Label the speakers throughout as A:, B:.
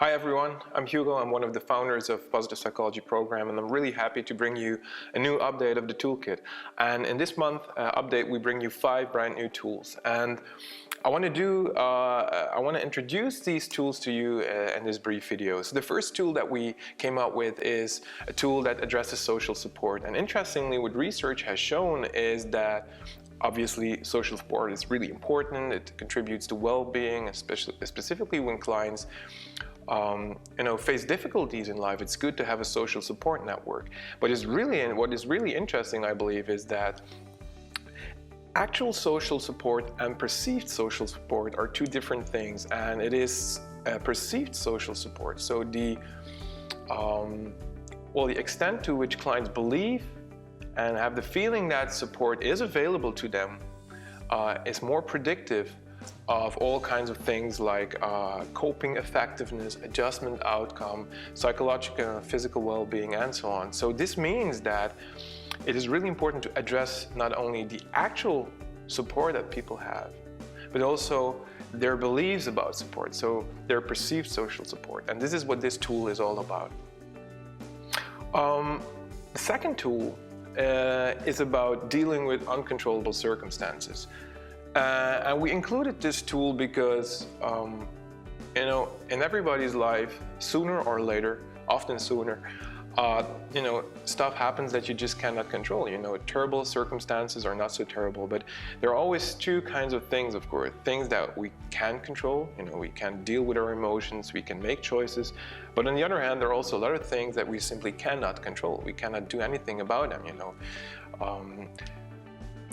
A: Hi everyone, I'm Hugo. I'm one of the founders of Positive Psychology program, and I'm really happy to bring you a new update of the Toolkit. And in this month update, we bring you 5 brand new tools. And I want to introduce these tools to you in this brief video. So the first tool that we came up with is a tool that addresses social support. And interestingly, what research has shown is that obviously social support is really important. It contributes to well-being, especially specifically when clients face difficulties in life. It's good to have a social support network. But what is really interesting, I believe, is that actual social support and perceived social support are two different things, and it is perceived social support. So the extent to which clients believe and have the feeling that support is available to them is more predictive of all kinds of things like coping effectiveness, adjustment outcome, psychological and physical well-being, and so on. So this means that it is really important to address not only the actual support that people have, but also their beliefs about support, so their perceived social support. And this is what this tool is all about. The second tool is about dealing with uncontrollable circumstances. And we included this tool because, in everybody's life, sooner or later, often sooner, stuff happens that you just cannot control. Terrible circumstances are not so terrible, but there are always two kinds of things, of course. Things that we can control, we can deal with our emotions, we can make choices. But on the other hand, there are also a lot of things that we simply cannot control. We cannot do anything about them,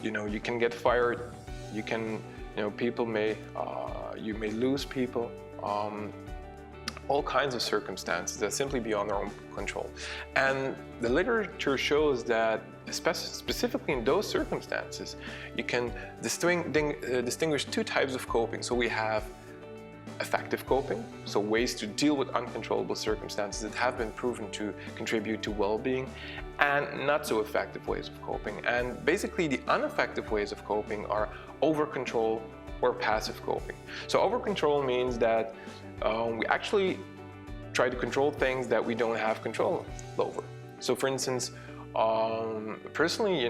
A: you can get fired. You can, you may lose people, all kinds of circumstances that are simply beyond our own control. And the literature shows that, specifically in those circumstances, you can distinguish two types of coping. So we have effective coping, so ways to deal with uncontrollable circumstances that have been proven to contribute to well-being, and not so effective ways of coping. And basically the ineffective ways of coping are over-control or passive coping. So over-control means that we actually try to control things that we don't have control over. So for instance, personally,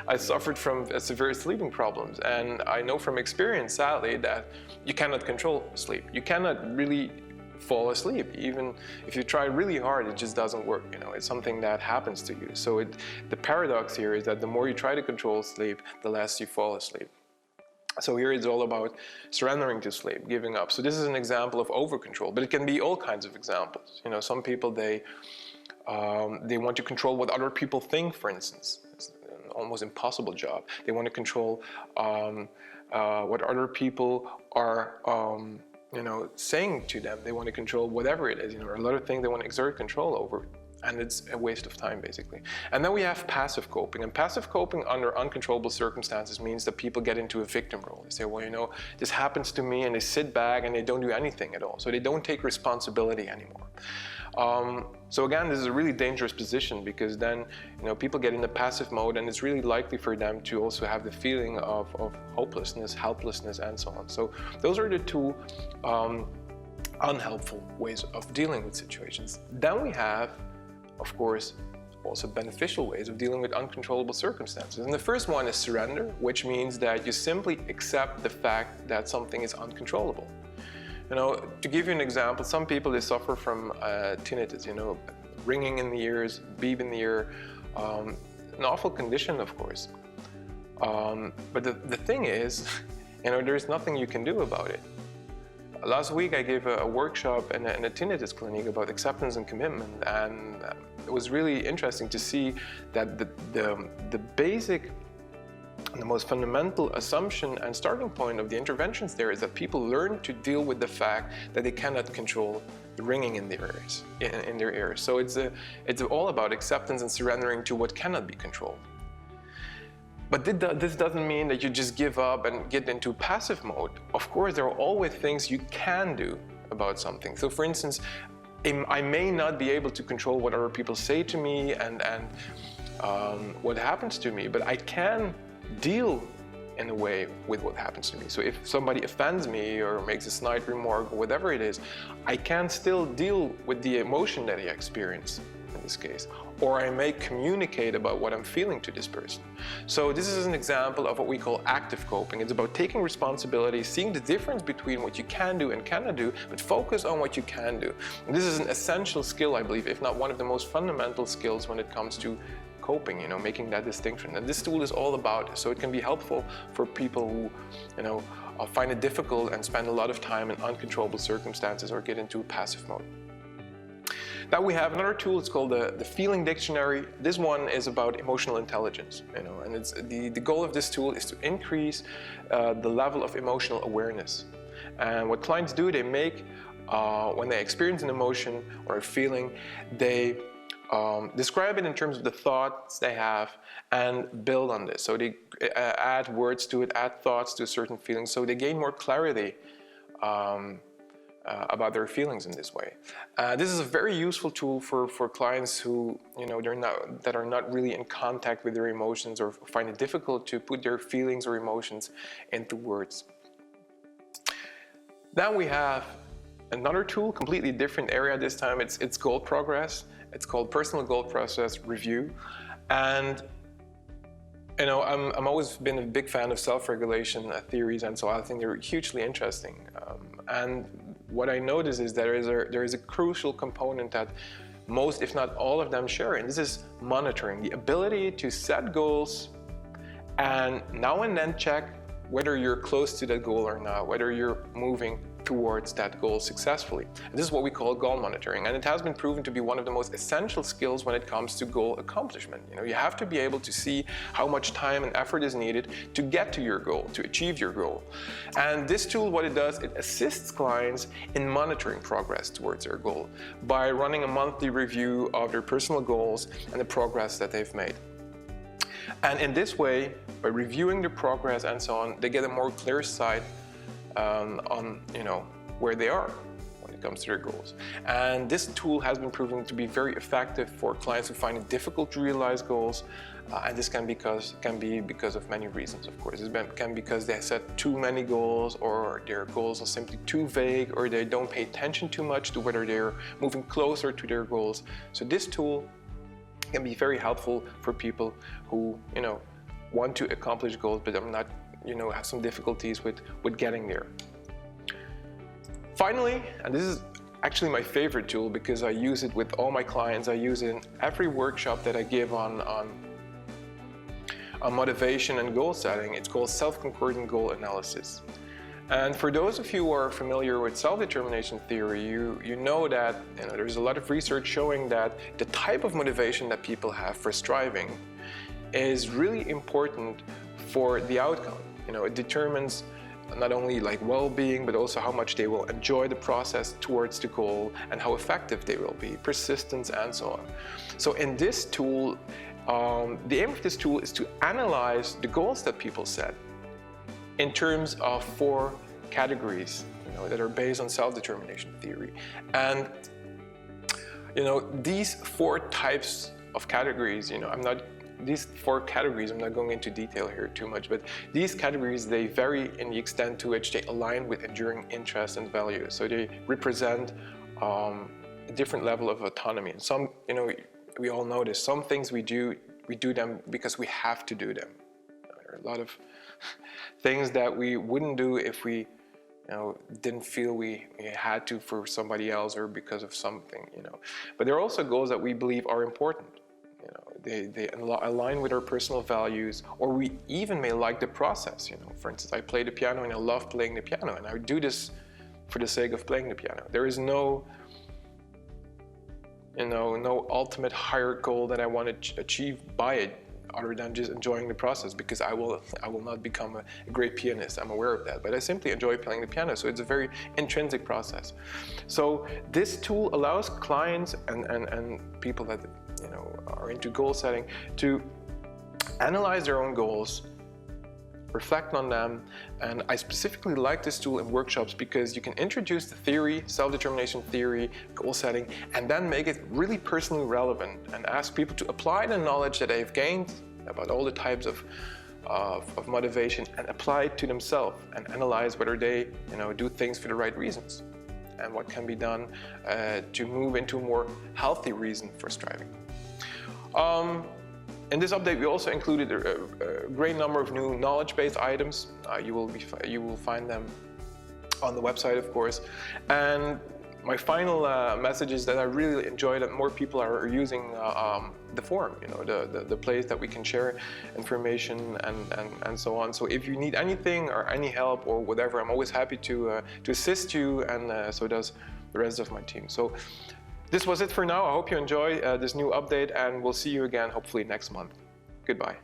A: I suffered from severe sleeping problems, and I know from experience, sadly, that you cannot control sleep. You cannot really fall asleep. Even if you try really hard, it just doesn't work. It's something that happens to you. So the paradox here is that the more you try to control sleep, the less you fall asleep. So here it's all about surrendering to sleep, giving up. So this is an example of over-control, but it can be all kinds of examples. Some people, they want to control what other people think, for instance. It's an almost impossible job. They want to control what other people are saying to them. They want to control whatever it is, a lot of things they want to exert control over. And it's a waste of time, basically. And then we have passive coping. And passive coping under uncontrollable circumstances means that people get into a victim role. They say, well, this happens to me, and they sit back and they don't do anything at all. So they don't take responsibility anymore. So again, this is a really dangerous position, because then people get in the passive mode, and it's really likely for them to also have the feeling of hopelessness, helplessness, and so on. So those are the two unhelpful ways of dealing with situations. Then we have, of course, also beneficial ways of dealing with uncontrollable circumstances. And the first one is surrender, which means that you simply accept the fact that something is uncontrollable. To give you an example, some people, they suffer from tinnitus, ringing in the ears, beep in the ear, an awful condition, of course. But the thing is, there's nothing you can do about it. Last week I gave a workshop in a tinnitus clinic about acceptance and commitment, and it was really interesting to see that the basic, the most fundamental assumption and starting point of the interventions there is that people learn to deal with the fact that they cannot control the ringing in their ears. So it's all about acceptance and surrendering to what cannot be controlled. But this doesn't mean that you just give up and get into passive mode. Of course, there are always things you can do about something. So for instance, I may not be able to control what other people say to me and what happens to me, but I can deal in a way with what happens to me. So if somebody offends me or makes a snide remark or whatever it is, I can still deal with the emotion that I experience in this case, or I may communicate about what I'm feeling to this person. So this is an example of what we call active coping. It's about taking responsibility, seeing the difference between what you can do and cannot do, but focus on what you can do. And this is an essential skill, I believe, if not one of the most fundamental skills when it comes to coping, making that distinction. And this tool is all about it. So it can be helpful for people who, find it difficult and spend a lot of time in uncontrollable circumstances or get into a passive mode. Now we have another tool, it's called the Feeling Dictionary. This one is about emotional intelligence, and it's the goal of this tool is to increase the level of emotional awareness. And what clients do, they make, when they experience an emotion or a feeling, they describe it in terms of the thoughts they have and build on this. So they add words to it, add thoughts to a certain feeling, so they gain more clarity about their feelings in this way. This is a very useful tool for clients who, that are not really in contact with their emotions or find it difficult to put their feelings or emotions into words. Now we have another tool, completely different area this time. It's goal progress. It's called Personal Goal Process Review. And I'm always been a big fan of self-regulation theories, and so I think they're hugely interesting. And what I notice is there is a crucial component that most, if not all of them, share, and this is monitoring, the ability to set goals and now and then check whether you're close to that goal or not, whether you're moving towards that goal successfully. And this is what we call goal monitoring, and it has been proven to be one of the most essential skills when it comes to goal accomplishment. You have to be able to see how much time and effort is needed to get to your goal, to achieve your goal. And this tool, what it does, it assists clients in monitoring progress towards their goal by running a monthly review of their personal goals and the progress that they've made. And in this way, by reviewing the progress and so on, they get a more clear sight on where they are when it comes to their goals. And this tool has been proven to be very effective for clients who find it difficult to realize goals, and this can be because of many reasons, of course. It can be because they set too many goals, or their goals are simply too vague, or they don't pay attention too much to whether they're moving closer to their goals. So this tool can be very helpful for people who want to accomplish goals but are not have some difficulties with getting there. Finally, and this is actually my favorite tool because I use it with all my clients, I use it in every workshop that I give on motivation and goal setting. It's called self-concordant goal analysis. And for those of you who are familiar with self-determination theory, you know that there's a lot of research showing that the type of motivation that people have for striving is really important for the outcome. It determines not only well-being, but also how much they will enjoy the process towards the goal and how effective they will be, persistence, and so on. So in this tool, the aim of this tool is to analyze the goals that people set in terms of 4 categories, that are based on self-determination theory. And these 4 types of categories, these 4 categories, I'm not going into detail here too much, but these categories, they vary in the extent to which they align with enduring interests and values. So they represent a different level of autonomy. And some, we all know this, some things we do them because we have to do them. There are a lot of things that we wouldn't do if we didn't feel we had to for somebody else or because of something, But there are also goals that we believe are important. They align with our personal values, or we even may like the process. For instance, I play the piano and I love playing the piano, and I would do this for the sake of playing the piano. There is no ultimate higher goal that I want to achieve by it, other than just enjoying the process, because I will not become a great pianist. I'm aware of that, but I simply enjoy playing the piano. So it's a very intrinsic process. So this tool allows clients and people that are into goal setting to analyze their own goals, reflect on them. And I specifically like this tool in workshops because you can introduce the theory, self-determination theory, goal setting, and then make it really personally relevant and ask people to apply the knowledge that they've gained about all the types of of motivation and apply it to themselves and analyze whether they do things for the right reasons and what can be done to move into a more healthy reason for striving. In this update, we also included a great number of new knowledge-based items. You will find them on the website, of course. And my final message is that I really enjoy that more people are using the forum, the place that we can share information and so on. So if you need anything or any help or whatever, I'm always happy to assist you, and so does the rest of my team. So this was it for now. I hope you enjoy this new update, and we'll see you again hopefully next month. Goodbye.